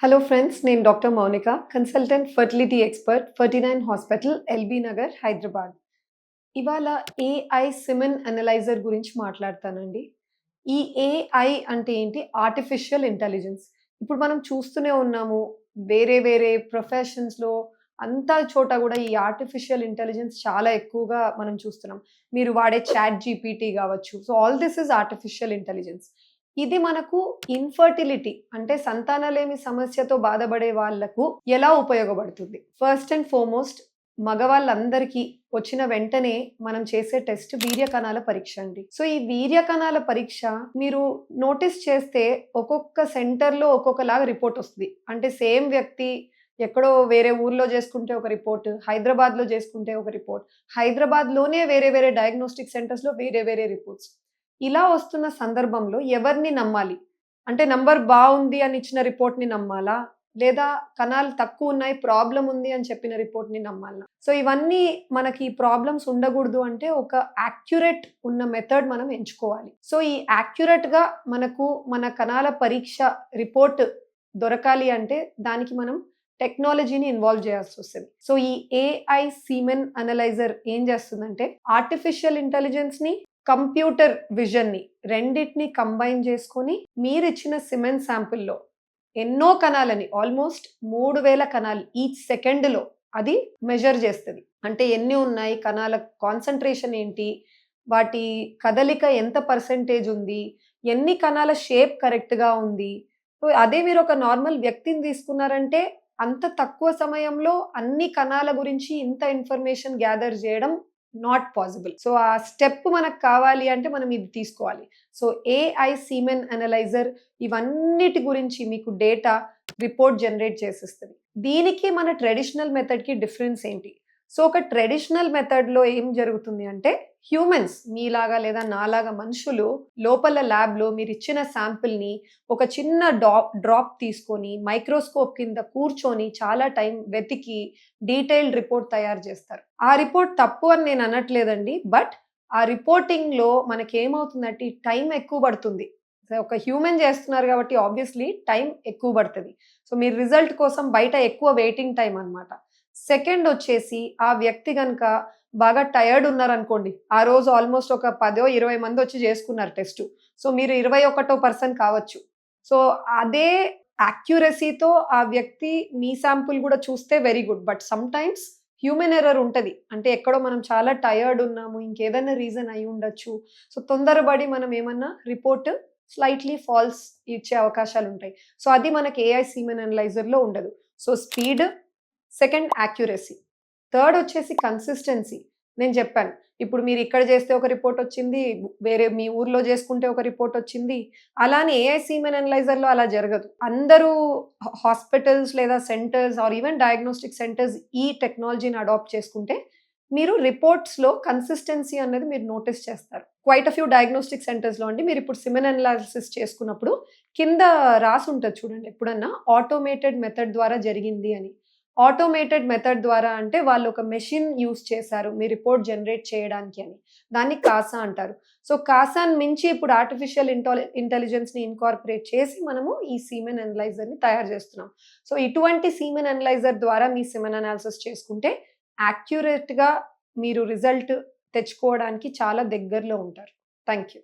Hello friends, నేను doctor Mounika, consultant fertility expert, 39 hospital, LB Nagar, Hyderabad. ఇవాళ AI semen analyser గురించి మాట్లాడతానండి. ఈ ఏఐ అంటే ఏంటి? Artificial intelligence. ఇప్పుడు మనం చూస్తూనే ఉన్నాము. వేరే వేరే ప్రొఫెషన్స్‌లో అంతా చోట గూడా ఈ ఆర్టిఫిషియల్ ఇంటెలిజెన్స్ చాలా ఎక్కువగా మనం చూస్తున్నాం. మీరు వాడే చాట్ జీపీటీ గావచ్చు. So, all this is artificial intelligence. ఇది మనకు ఇన్‌ఫర్టిలిటీ అంటే సంతానలేమి సమస్యతో బాధపడే వాళ్ళకు ఎలా ఉపయోగపడుతుంది? ఫస్ట్ అండ్ ఫార్‌మోస్ట్ మగవాళ్ళందరికీ వచ్చిన వెంటనే మనం చేసే టెస్ట్ వీర్య కణాల పరీక్ష అండి. సో, ఈ వీర్య కణాల పరీక్ష మీరు నోటీస్ చేస్తే ఒక్కొక్క సెంటర్‌లో ఒక్కొక్కలాగా రిపోర్ట్ వస్తది. అంటే సేమ్ వ్యక్తి ఎక్కడో వేరే ఊర్లో చేసుకుంటే ఒక రిపోర్ట్, హైదరాబాద్‌లో చేసుకుంటే ఒక రిపోర్ట్, హైదరాబాద్‌లోనే వేరే వేరే డయాగ్నోస్టిక్ సెంటర్స్‌లో వేరే వేరే రిపోర్ట్స్. ఇలా వస్తున్న సందర్భంలో ఎవరిని నమ్మాలి? అంటే నంబర్ బావుంది అని ఇచ్చిన రిపోర్ట్‌ని నమ్మాలా? లేదా కణాలు తక్కువున్నాయి, ప్రాబ్లమ్ ఉంది అని చెప్పిన రిపోర్ట్‌ని నమ్మాలా? సో, ఇవన్నీ మనకి ప్రాబ్లమ్స్ ఉండగూడదు అంటే ఒక యాక్యురేట్ ఉన్న మెథడ్ మనం ఎంచుకోవాలి. సో, ఈ యాక్యురేట్‌గా మనకు మన కణాల పరీక్ష రిపోర్ట్ దొరకాలి అంటే దానికి మనం టెక్నాలజీని ఇన్వాల్వ్ చేయాల్సొస్తది. సో, ఈ ఏఐ సీమెన్ అనలైజర్ ఏం చేస్తుందంటే ఆర్టిఫిషియల్ ఇంటెలిజెన్స్‌ని, కంప్యూటర్ విజన్‌ని రెండిటిని కంబైన్ చేసుకొని మీరిచ్చిన సిమెన్ శాంపిల్‌లో ఎన్నో కణాలని ఆల్మోస్ట్ 3000 కణాలు ఈచ్ సెకండ్‌లో అది మెజర్ చేస్తది. అంటే ఎన్ని ఉన్నాయి? కణాల కాన్సంట్రేషన్ ఏంటి? వాటి కదలిక ఎంత పర్సెంటేజ్ ఉంది? ఎన్ని కణాల షేప్ కరెక్ట్‌గా ఉంది? సో, అదే మీరు ఒక నార్మల్ వ్యక్తిని తీసుకున్నారంటే అంత తక్కువ సమయంలో అన్ని కణాల గురించి ఇంత ఇన్ఫర్మేషన్ గ్యాదర్ చేయడం నాట్ పాసిబుల్. సో, ఆ స్టెప్ మనకు కావాలి అంటే మనం ఇది తీసుకోవాలి. సో, ఏఐ సీమెన్ అనలైజర్ ఇవన్నిటి గురించి మీకు డేటా రిపోర్ట్ జనరేట్ చేసిస్తది. దీనికి మన ట్రెడిషనల్ మెథడ్‌కి డిఫరెన్స్ ఏంటి? సో, ఒక ట్రెడిషనల్ మెథడ్‌లో ఏం జరుగుతుంది అంటే హ్యూమన్స్ మీలాగా లేదా నాలాగా మనుషులు లోపల ల్యాబ్‌లో మీరిచ్చిన శాంపిల్‌ని ఒక చిన్న డ్రాప్ తీసుకొని మైక్రోస్కోప్ కింద కూర్చొని చాలా టైం వెతికి డీటెయిల్డ్ రిపోర్ట్ తయారు చేస్తారు. ఆ రిపోర్ట్ తప్పు అని నేను అనట్లేదండి. బట్ ఆ రిపోర్టింగ్‌లో మనకేమవుతుందంటే టైం ఎక్కువ పడుతుంది. సో, ఒక హ్యూమన్ చేస్తున్నారు కాబట్టి ఆబ్వియస్‌లీ టైం ఎక్కువ పడతది. సో, మీరు రిజల్ట్ కోసం బయట ఎక్కువ వెయిటింగ్ టైమ్ అన్నమాట. సెకండ్ వచ్చేసి ఆ వ్యక్తి గనక బాగా టైర్డ్ ఉన్నారనుకోండి. ఆ రోజు ఆల్మోస్ట్ ఒక 10, 20 మందొచ్చి చేసుకున్నారు టెస్టు. సో, మీరు 21 పర్సన్ కావచ్చు. సో, అదే యాక్యురసీతో ఆ వ్యక్తి మీ శాంపుల్ గూడా చూస్తే very good. But sometimes human error ఉంటది. అంటే ఎక్కడో మనం చాలా టైర్డ్ ఉన్నాము. ఇంకేదైనా రీజన్ అయ్యుండొచ్చు. సో, తొందరబడి మనం ఏమన్నా రిపోర్ట్ స్లైట్‌లీ ఫాల్స్ ఇచ్చే అవకాశాలుంటాయి. సో, అది మనకి ఏఐ సీమెన్ అనలైజర్‌లో ఉండదు. So, speed, second accuracy. Third వచ్చేసి కన్సిస్టెన్సీ. నేను చెప్పాను. ఇప్పుడు మీరు ఇక్కడ చేస్తే ఒక రిపోర్ట్ వచ్చింది. వేరే మీ ఊర్లో చేసుకుంటే ఒక రిపోర్ట్ వచ్చింది. అలా అని ఏఐ సీమెన్ అనలైజర్‌లో అలా జరగదు. అందరూ హాస్పిటల్స్ లేదా centres or even diagnostic centres ఈ టెక్నాలజీని అడాప్ట్ చేసుకుంటే మీరు రిపోర్ట్స్‌లో కన్సిస్టెన్సీ అన్నది మీరు నోటీస్ చేస్తారు. క్వైట్ ఎ ఫ్యూ డయాగ్నోస్టిక్ సెంటర్స్‌లో అండి మీరిప్పుడు సిమెన్ అనాలిసిస్ చేసుకున్నప్పుడు కింద రాసుంటది చూడండి ఎప్పుడన్నా ఆటోమేటెడ్ మెథడ్ ద్వారా జరిగింది అని. ఆటోమేటెడ్ మెథడ్ ద్వారా అంటే వాళ్ళు ఒక మెషిన్ యూజ్ చేశారు మీ రిపోర్ట్ జనరేట్ చేయడానికి అని. దాన్ని కాసా అంటారు. సో, కాసాని మించి ఇప్పుడు ఆర్టిఫిషియల్ ఇంటెలిజెన్స్‌ని ఇన్కార్పొరేట్ చేసి మనము ఈ సీమెన్ అనలైజర్‌ని తయారు చేస్తున్నాం. సో, ఇటువంటి సీమెన్ అనలైజర్ ద్వారా మీ సిమెన్ అనాలిసిస్ చేసుకుంటే యాక్యురేట్‌గా మీరు రిజల్ట్ తెచ్చుకోవడానికి చాలా దగ్గరలో ఉంటారు. Thank you.